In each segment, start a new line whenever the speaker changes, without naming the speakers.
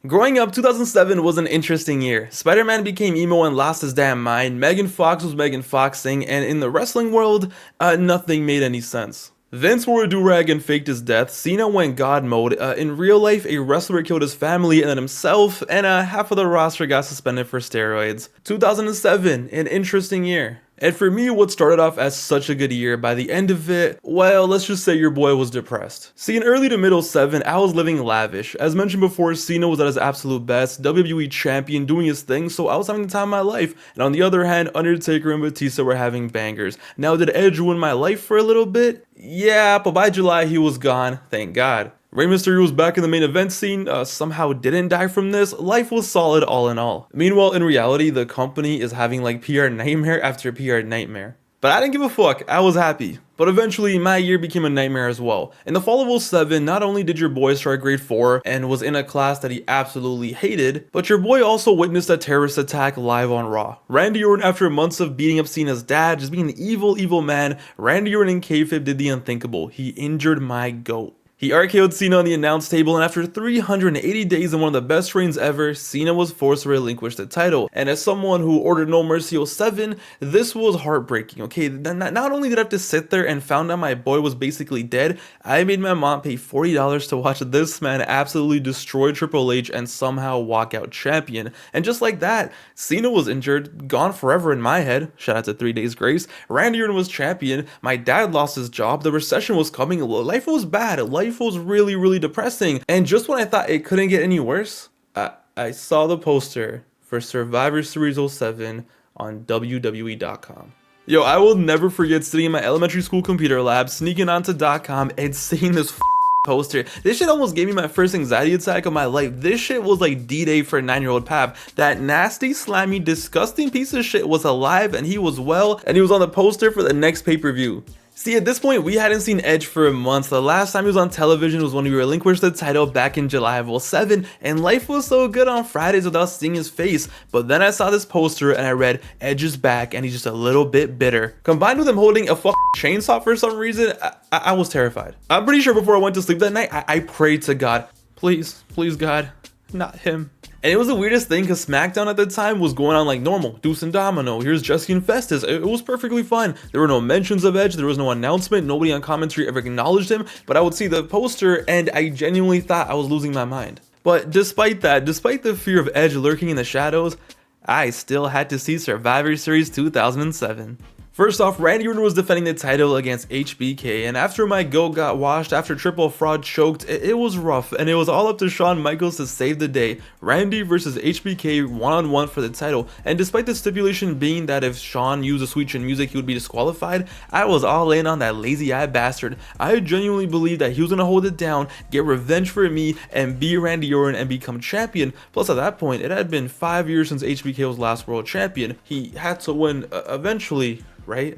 Growing up, 2007 was an interesting year. Spider-Man became emo and lost his damn mind, Megan Fox was Megan Foxing, and in the wrestling world, nothing made any sense. Vince wore a do-rag and faked his death, Cena went god mode, in real life a wrestler killed his family and then himself, and half of the roster got suspended for steroids. 2007, an interesting year. And for me, what started off as such a good year, by the end of it, well, let's just say your boy was depressed. See, in early to middle 7, I was living lavish. As mentioned before, Cena was at his absolute best, WWE champion, doing his thing, so I was having the time of my life. And on the other hand, Undertaker and Batista were having bangers. Now, did Edge ruin my life for a little bit? Yeah, but by July, he was gone, thank God. Rey Mysterio was back in the main event scene, somehow didn't die from this. Life was solid all in all. Meanwhile, in reality, the company is having like PR nightmare after PR nightmare. But I didn't give a fuck, I was happy. But eventually, my year became a nightmare as well. In the fall of 07, not only did your boy start grade 4 and was in a class that he absolutely hated, but your boy also witnessed a terrorist attack live on Raw. Randy Orton, after months of beating up Cena's dad, just being an evil man, Randy Orton in kayfabe did the unthinkable. He injured my GOAT. He RKO'd Cena on the announce table, and after 380 days and one of the best reigns ever, Cena was forced to relinquish the title. And as someone who ordered No Mercy 07, this was heartbreaking, okay? Not only did I have to sit there and found out my boy was basically dead, I made my mom pay $40 to watch this man absolutely destroy Triple H and somehow walk out champion. And just like that, Cena was injured, gone forever in my head, shout out to 3 Days Grace, Randy Orton was champion, my dad lost his job, the recession was coming, life was bad, life was really depressing, and just when I thought it couldn't get any worse, I saw the poster for Survivor Series 07 on WWE.com. Yo, I will never forget sitting in my elementary school computer lab, sneaking onto .com and seeing this poster. This shit almost gave me my first anxiety attack of my life. This shit was like D-Day for a 9-year-old Pav. That nasty, slimy, disgusting piece of shit was alive and he was well, and he was on the poster for the next pay-per-view. See, at this point, we hadn't seen Edge for a month. The last time he was on television was when we relinquished the title back in July of 07, and life was so good on Fridays without seeing his face. But then I saw this poster and I read, Edge is back and he's just a little bit bitter. Combined with him holding a chainsaw for some reason, I was terrified. I'm pretty sure before I went to sleep that night, I prayed to God, please God, not him. And it was the weirdest thing because SmackDown at the time was going on like normal. Deuce and Domino, here's Jesse and Festus. It was perfectly fine. There were no mentions of Edge, there was no announcement, nobody on commentary ever acknowledged him, but I would see the poster and I genuinely thought I was losing my mind. But despite that, despite the fear of Edge lurking in the shadows, I still had to see Survivor Series 2007. First off, Randy Orton was defending the title against HBK, and after my GOAT got washed, after Triple Fraud choked, it was rough, and it was all up to Shawn Michaels to save the day. Randy versus HBK one-on-one for the title, and despite the stipulation being that if Shawn used a Sweet Chin Music, he would be disqualified, I was all in on that lazy-eye bastard. I genuinely believed that he was gonna hold it down, get revenge for me, and be Randy Orton and become champion. Plus, at that point, it had been 5 years since HBK was last world champion. He had to win eventually, right?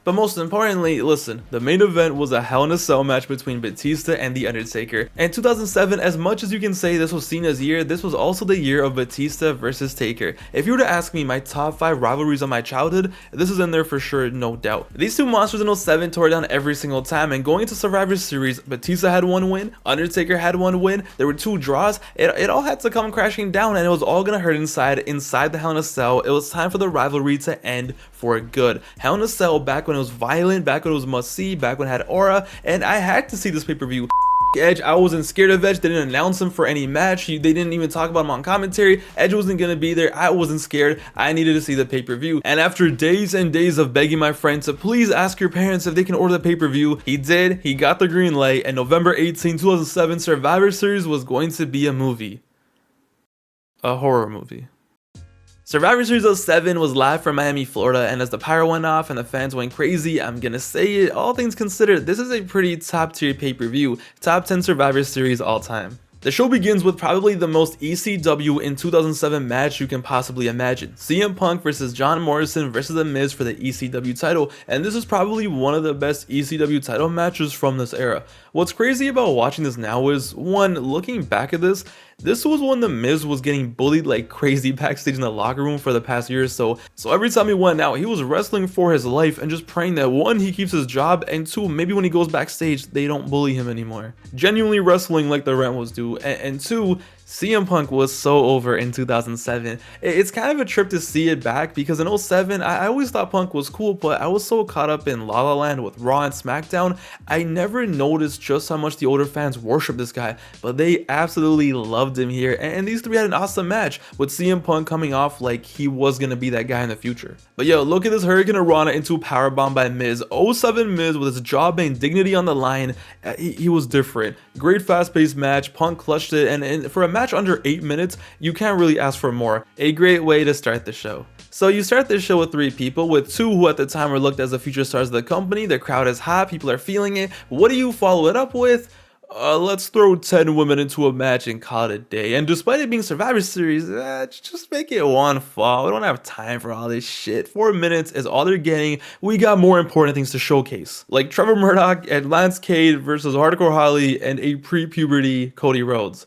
But most importantly, listen, the main event was a Hell in a Cell match between Batista and The Undertaker. And 2007, as much as you can say this was Cena's year, this was also the year of Batista versus Taker. If you were to ask me my top 5 rivalries of my childhood, this is in there for sure, no doubt. These two monsters in 07 tore down every single time, and going into Survivor Series, Batista had 1 win, Undertaker had 1 win, there were 2 draws, it all had to come crashing down, and it was all gonna hurt inside the Hell in a Cell. It was time for the rivalry to end for good. Hell in a Cell, back when it was violent, back when it was must see, back when it had aura, and I had to see this pay-per-view. Edge, I wasn't scared of Edge. They didn't announce him for any match. They didn't even talk about him on commentary. Edge wasn't gonna be there. I wasn't scared. I needed to see the pay-per-view. And after days and days of begging my friend to please ask your parents if they can order the pay-per-view, he did. He got the green light, and November 18, 2007, Survivor Series was going to be a movie. A horror movie. Survivor Series 07 was live from Miami, Florida, and as the pyro went off and the fans went crazy, I'm gonna say it, all things considered, this is a pretty top tier pay-per-view, top 10 Survivor Series all time. The show begins with probably the most ECW in 2007 match you can possibly imagine. CM Punk versus John Morrison versus The Miz for the ECW title, and this is probably one of the best ECW title matches from this era. What's crazy about watching this now is, one, looking back at this was when The Miz was getting bullied like crazy backstage in the locker room for the past year or so. So every time he went out, he was wrestling for his life and just praying that 1, he keeps his job, and 2, maybe when he goes backstage, they don't bully him anymore. Genuinely wrestling like the rent was due, and 2, CM Punk was so over in 2007. It's kind of a trip to see it back because in '07, I always thought Punk was cool, but I was so caught up in La La Land with Raw and SmackDown, I never noticed just how much the older fans worship this guy, but they absolutely loved him here, and these three had an awesome match, with CM Punk coming off like he was gonna be that guy in the future. But yo, look at this Hurricane Rana into a powerbomb by Miz. '07 Miz with his jawbone dignity on the line, he was different. Great fast-paced match, Punk clutched it, and for a match under 8 minutes, you can't really ask for more. A great way to start the show. So you start this show with 3 people, with 2 who at the time were looked as the future stars of the company. The crowd is hot, people are feeling it. What do you follow it up with? Let's throw 10 women into a match and call it a day. And despite it being Survivor Series, just make it one fall. We don't have time for all this shit. 4 minutes is all they're getting. We got more important things to showcase, like Trevor Murdoch and Lance Cade versus Hardcore Holly and a pre-puberty Cody Rhodes.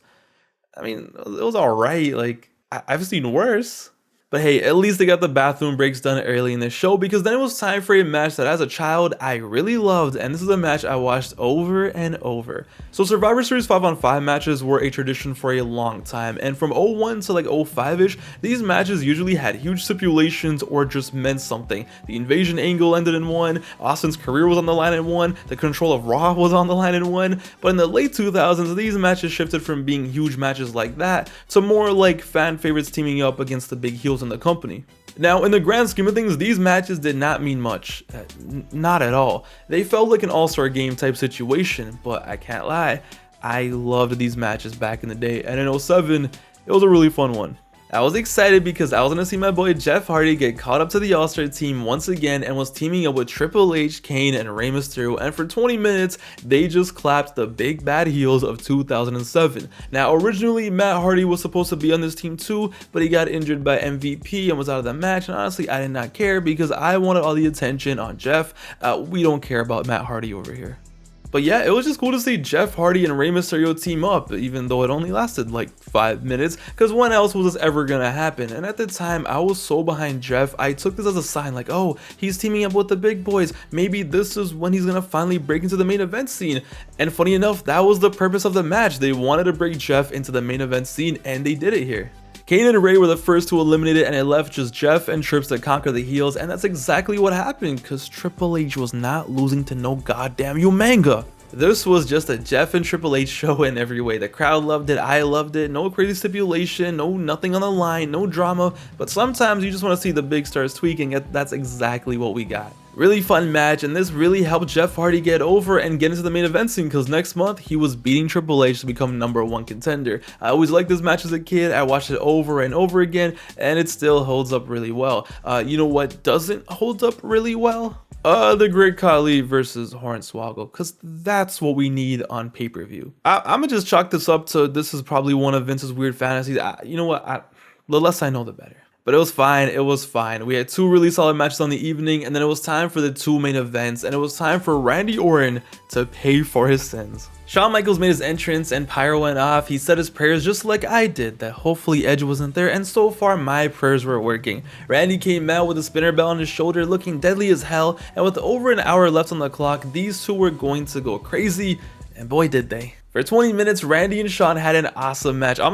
I mean, it was alright. Like, I've seen worse. But hey, at least they got the bathroom breaks done early in the show, because then it was time for a match that as a child I really loved, and this is a match I watched over and over. So Survivor Series 5-on-5 matches were a tradition for a long time, and from '01 to like '05ish, these matches usually had huge stipulations or just meant something. The invasion angle ended in one, Austin's career was on the line in one, the control of Raw was on the line in one, but in the late 2000s, these matches shifted from being huge matches like that to more like fan favorites teaming up against the big heels in the company. Now, in the grand scheme of things, these matches did not mean much. Not at all. They felt like an all-star game type situation, but I can't lie, I loved these matches back in the day, and in '07, it was a really fun one. I was excited because I was gonna see my boy Jeff Hardy get caught up to the All-Star team once again and was teaming up with Triple H, Kane, and Rey Mysterio, and for 20 minutes, they just clapped the big bad heels of 2007. Now, originally, Matt Hardy was supposed to be on this team too, but he got injured by MVP and was out of the match, and honestly, I did not care because I wanted all the attention on Jeff. We don't care about Matt Hardy over here. But yeah, it was just cool to see Jeff Hardy and Rey Mysterio team up, even though it only lasted like 5 minutes, because when else was this ever gonna happen? And at the time, I was so behind Jeff, I took this as a sign like, oh, he's teaming up with the big boys, maybe this is when he's gonna finally break into the main event scene. And funny enough, that was the purpose of the match. They wanted to break Jeff into the main event scene, and they did it here. Kane and Rey were the first to eliminate it, and it left just Jeff and Trips to conquer the heels, and that's exactly what happened, because Triple H was not losing to no goddamn Umanga. This was just a Jeff and Triple H show in every way. The crowd loved it, I loved it, no crazy stipulation, no nothing on the line, no drama, but sometimes you just want to see the big stars tweaking, and that's exactly what we got. Really fun match, and this really helped Jeff Hardy get over and get into the main event scene, because next month he was beating Triple H to become #1 contender. I always liked this match as a kid, I watched it over and over again, and it still holds up really well. You know what doesn't hold up really well? The Great Khali versus Hornswoggle, because that's what we need on pay-per-view. I'm gonna just chalk this up to this is probably one of Vince's weird fantasies. You know what? The less I know, the better. But it was fine, it was fine. We had 2 really solid matches on the evening, and then it was time for the 2 main events, and it was time for Randy Orton to pay for his sins. Shawn Michaels made his entrance and pyro went off. He said his prayers just like I did, that hopefully Edge wasn't there, and so far my prayers were working. Randy came out with a spinner bell on his shoulder looking deadly as hell, and with over an hour left on the clock, these 2 were going to go crazy, and boy did they. For 20 minutes, Randy and Shawn had an awesome match. I'm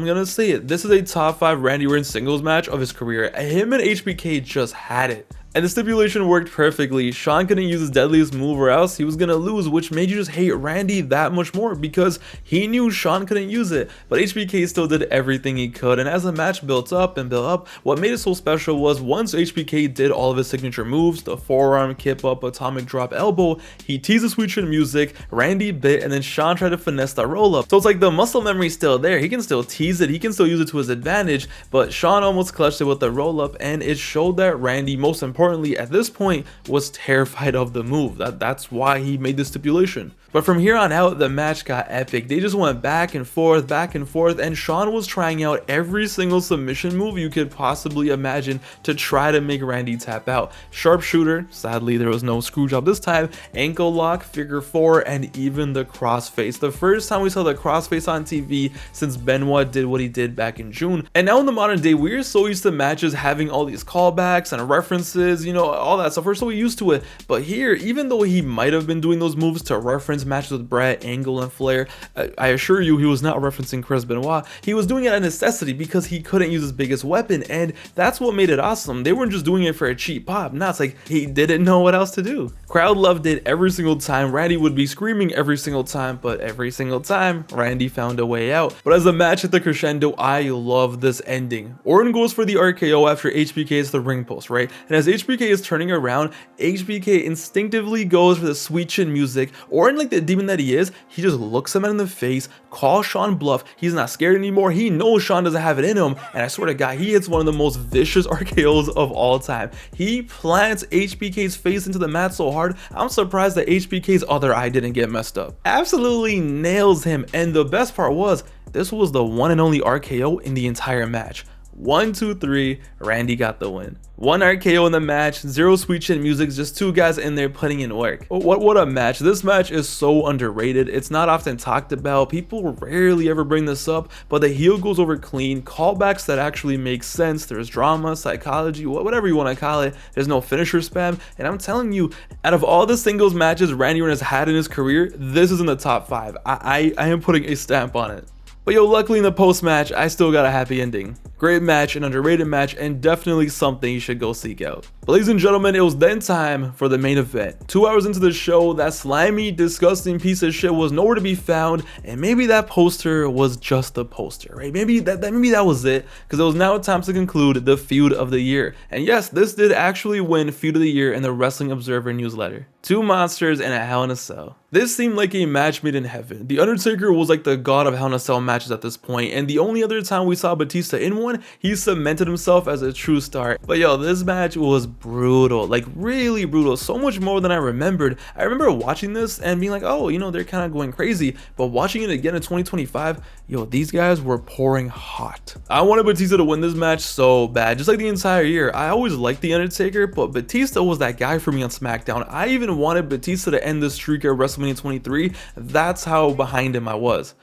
gonna say it. This is a top 5 Randy Orton singles match of his career. Him and HBK just had it. And the stipulation worked perfectly. Shawn couldn't use his deadliest move or else he was gonna lose, which made you just hate Randy that much more because he knew Shawn couldn't use it. But HBK still did everything he could, and as the match built up and built up, what made it so special was once HBK did all of his signature moves, the forearm, kip up, atomic drop, elbow, he teased the Sweet Chin music, Randy bit, and then Shawn tried to finesse the roll up. So it's like the muscle memory's still there, he can still tease it, he can still use it to his advantage, but Shawn almost clutched it with the roll up, and it showed that Randy, most importantly at this point, was terrified of the move. That's why he made the stipulation. But from here on out, the match got epic. They just went back and forth, and Shawn was trying out every single submission move you could possibly imagine to try to make Randy tap out. Sharpshooter, sadly there was no screw job this time, ankle lock, figure 4, and even the crossface. The first time we saw the crossface on TV since Benoit did what he did back in June. And now in the modern day, we're so used to matches having all these callbacks and references, you know, all that stuff. We're so used to it. But here, even though he might have been doing those moves to reference Orton's matches with Brett, Angle, and Flair, I assure you he was not referencing Chris Benoit. He was doing it out of necessity because he couldn't use his biggest weapon, and that's what made it awesome. They weren't just doing it for a cheap pop. No, it's like he didn't know what else to do. Crowd loved it every single time. Randy would be screaming every single time, but every single time, Randy found a way out. But as the match hit the crescendo, I love this ending. Orton goes for the RKO after HBK hits the ring post, right? And as HBK is turning around, HBK instinctively goes for the sweet chin music. Orton, like the demon that he is, he just looks him in the face, calls Shawn bluff. He's not scared anymore. He knows Shawn doesn't have it in him. And I swear to God, he hits one of the most vicious RKOs of all time. He plants HBK's face into the mat so hard, I'm surprised that HBK's other eye didn't get messed up. Absolutely nails him. And the best part was, this was the one and only RKO in the entire match. 1, 2, 3, Randy got the win. 1 RKO in the match, 0 sweet chin music, just 2 guys in there putting in work. What a match. This match is so underrated. It's not often talked about. People rarely ever bring this up, but the heel goes over clean. Callbacks that actually make sense. There's drama, psychology, whatever you want to call it. There's no finisher spam. And I'm telling you, out of all the singles matches Randy Orton has had in his career, this is in the top 5. I am putting a stamp on it. But yo, luckily in the post-match, I still got a happy ending. Great match, an underrated match, and definitely something you should go seek out. But ladies and gentlemen, it was then time for the main event. 2 hours into the show, that slimy, disgusting piece of shit was nowhere to be found, and maybe that poster was just the poster, right? Maybe that was it, because it was now time to conclude the feud of the year. And yes, this did actually win feud of the year in the Wrestling Observer newsletter. 2 monsters and a Hell in a Cell. This seemed like a match made in heaven. The Undertaker was like the god of Hell in a Cell matches at this point, and the only other time we saw Batista in one, he cemented himself as a true star. But yo, this match was brutal, like really brutal, so much more than I remembered. I remember watching this and being like, oh, you know, they're kind of going crazy, but watching it again in 2025, yo, these guys were pouring hot. I wanted Batista to win this match so bad, just like the entire year. I always liked the Undertaker, but Batista was that guy for me on SmackDown. I even wanted Batista to end the streak at WrestleMania 23. That's how behind him I was.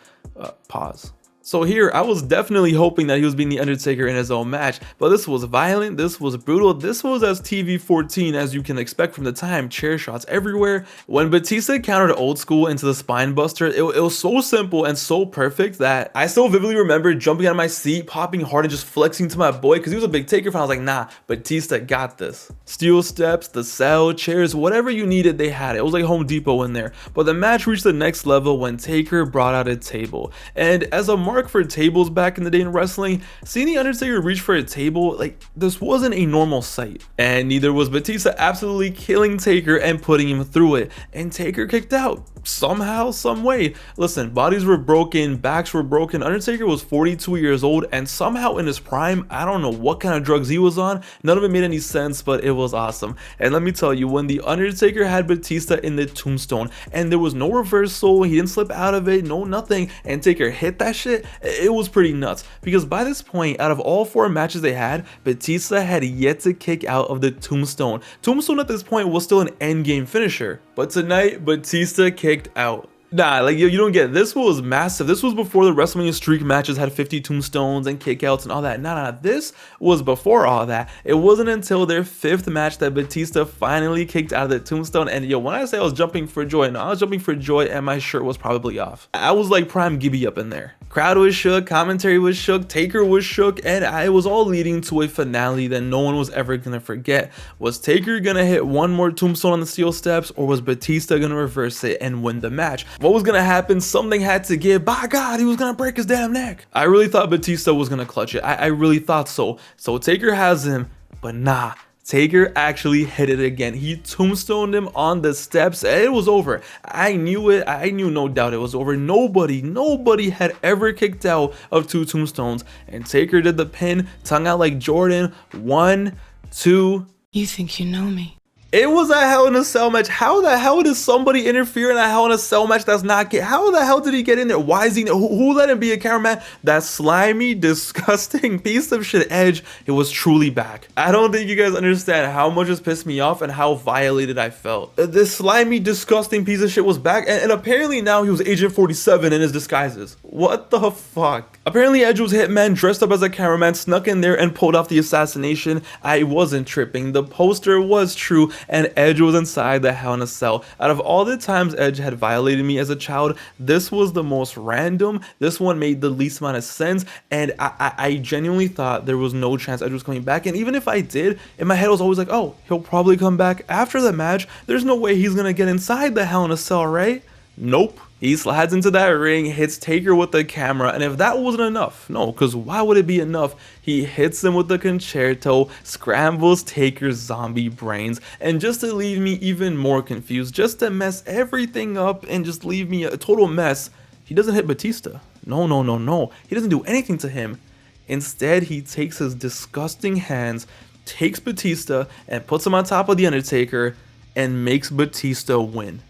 Pause. So here, I was definitely hoping that he was being the Undertaker in his own match, but this was violent, this was brutal, this was as TV-14 as you can expect from the time, chair shots everywhere. When Batista countered Old School into the spine buster, it was so simple and so perfect that I still vividly remember jumping out of my seat, popping hard and just flexing to my boy because he was a big taker fan. I was like, nah, Batista got this. Steel steps, the cell, chairs, whatever you needed, they had it. It was like Home Depot in there. But the match reached the next level when Taker brought out a table. And as a mark for tables back in the day in wrestling, seeing the Undertaker reach for a table, like, this wasn't a normal sight. And neither was Batista absolutely killing Taker and putting him through it. And Taker kicked out. Somehow, some way. Listen, bodies were broken, backs were broken. Undertaker was 42 years old and somehow in his prime. I don't know what kind of drugs he was on. None of it made any sense, but it was awesome. And let me tell you, when the Undertaker had Batista in the tombstone and there was no reversal, he didn't slip out of it, no nothing, and Taker hit that shit, it was pretty nuts. Because by this point, out of all 4 matches they had, Batista had yet to kick out of the tombstone. Tombstone at this point was still an endgame finisher. But tonight, Batista kicked out. Nah, like, you don't get it. This was massive. This was before the WrestleMania streak matches had 50 tombstones and kickouts and all that. Nah, this was before all that. It wasn't until their 5th match that Batista finally kicked out of the tombstone. And yo, when I say I was jumping for joy, no, I was jumping for joy and my shirt was probably off. I was like Prime Gibby up in there. Crowd was shook, commentary was shook, Taker was shook, and it was all leading to a finale that no one was ever gonna forget. Was Taker gonna hit one more tombstone on the steel steps, or was Batista gonna reverse it and win the match? What was gonna happen? Something had to give. By God, he was gonna break his damn neck. I really thought Batista was gonna clutch it. I really thought so. So Taker has him, but nah. Taker actually hit it again. He tombstoned him on the steps. It was over. I knew it. I knew no doubt it was over. Nobody had ever kicked out of 2 tombstones. And Taker did the pin, tongue out like Jordan. 1, 2.
You think you know me?
It was a Hell in a Cell match. How the hell did somebody interfere in a Hell in a Cell match that's not get? How the hell did he get in there? Why is he? Who let him be a cameraman? That slimy, disgusting piece of shit Edge. It was truly back. I don't think you guys understand how much this pissed me off and how violated I felt. This slimy, disgusting piece of shit was back, and apparently now he was Agent 47 in his disguises. What the fuck? Apparently Edge was Hitman, dressed up as a cameraman, snuck in there and pulled off the assassination. I wasn't tripping. The poster was true. and Edge was inside the Hell in a Cell. Out of all the times Edge had violated me as a child, this was the most random. This one made the least amount of sense, and I genuinely thought there was no chance Edge was coming back. And even if I did, in my head I was always like, oh, he'll probably come back after the match. There's no way he's gonna get inside the Hell in a Cell, right? Nope. He slides into that ring, hits Taker with the camera, and if that wasn't enough, no, because why would it be enough? He hits him with the concerto, scrambles Taker's zombie brains, and just to leave me even more confused, just to mess everything up and just leave me a total mess, he doesn't hit Batista. No, no, no, no. He doesn't do anything to him. Instead, he takes his disgusting hands, takes Batista, and puts him on top of the Undertaker, and makes Batista win.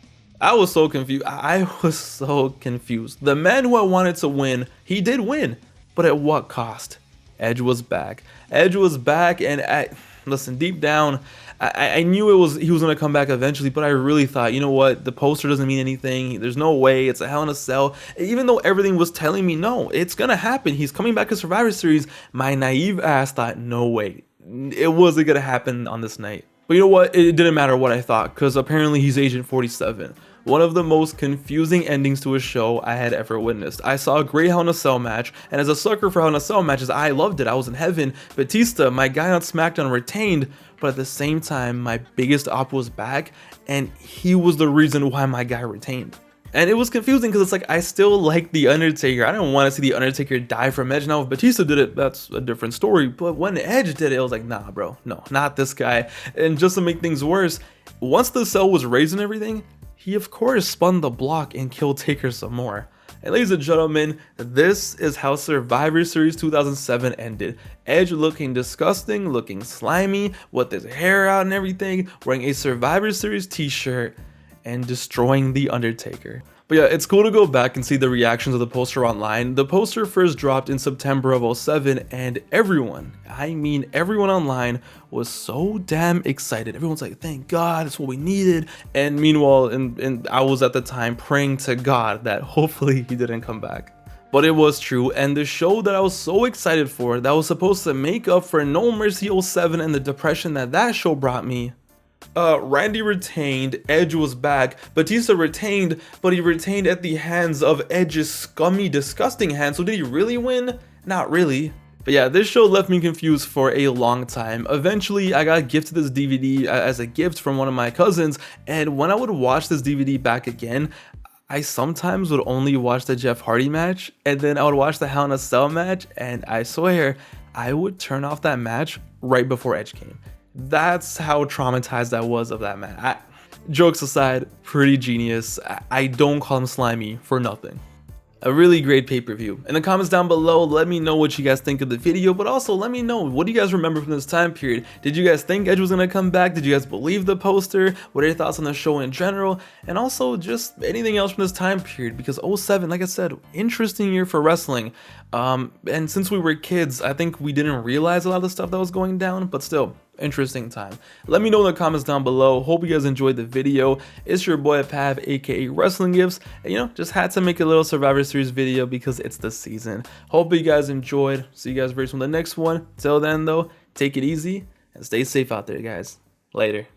I was so confused. I was so confused. The man who I wanted to win, he did win, but at what cost? Edge was back. Edge was back, and listen, deep down, I knew he was gonna come back eventually, but I really thought, you know what, the poster doesn't mean anything. There's no way. It's a Hell in a Cell. Even though everything was telling me, no, it's gonna happen. He's coming back to Survivor Series. My naive ass thought, no way, it wasn't gonna happen on this night. But you know what? It didn't matter what I thought, because apparently he's Agent 47. One of the most confusing endings to a show I had ever witnessed. I saw a great Hell in a Cell match, and as a sucker for Hell in a Cell matches, I loved it. I was in heaven. Batista, my guy on SmackDown, retained, but at the same time, my biggest op was back, and he was the reason why my guy retained. And it was confusing because it's like, I still like The Undertaker. I didn't want to see The Undertaker die from Edge. Now, if Batista did it, that's a different story. But when Edge did it, it was like, nah, bro, no, not this guy. And just to make things worse, once the cell was raised and everything, he of course spun the block and killed Taker some more. And ladies and gentlemen, this is how Survivor Series 2007 ended. Edge looking disgusting, looking slimy, with his hair out and everything, wearing a Survivor Series t-shirt, and destroying The Undertaker. But yeah, it's cool to go back and see the reactions of the poster online. The poster first dropped in September of 07, and everyone, I mean everyone online, was so damn excited. Everyone's like, thank God, it's what we needed. And meanwhile, and I was at the time praying to God that hopefully he didn't come back. But it was true, and the show that I was so excited for, that was supposed to make up for No Mercy 07 and the depression that show brought me, Randy retained, Edge was back, Batista retained, but he retained at the hands of Edge's scummy, disgusting hands. So did he really win? Not really. But yeah, this show left me confused for a long time. Eventually, I got gifted this DVD as a gift from one of my cousins, and when I would watch this DVD back again, I sometimes would only watch the Jeff Hardy match, and then I would watch the Hell in a Cell match, and I swear, I would turn off that match right before Edge came. That's how traumatized I was of that match. Jokes aside, pretty genius. I don't call him slimy for nothing. A really great pay-per-view. In the comments down below, let me know what you guys think of the video, but also let me know, what do you guys remember from this time period? Did you guys think Edge was gonna come back? Did you guys believe the poster? What are your thoughts on the show in general? And also just anything else from this time period, because 07, like I said, interesting year for wrestling. And since we were kids, I think we didn't realize a lot of the stuff that was going down, but still, interesting time. Let me know in the comments down below. Hope you guys enjoyed the video. It's your boy Pav, aka Wrestling Gifts, and you know, just had to make a little Survivor Series video because it's the season. Hope you guys enjoyed. See you guys very soon in the next one. Till then though, take it easy and stay safe out there, guys. Later.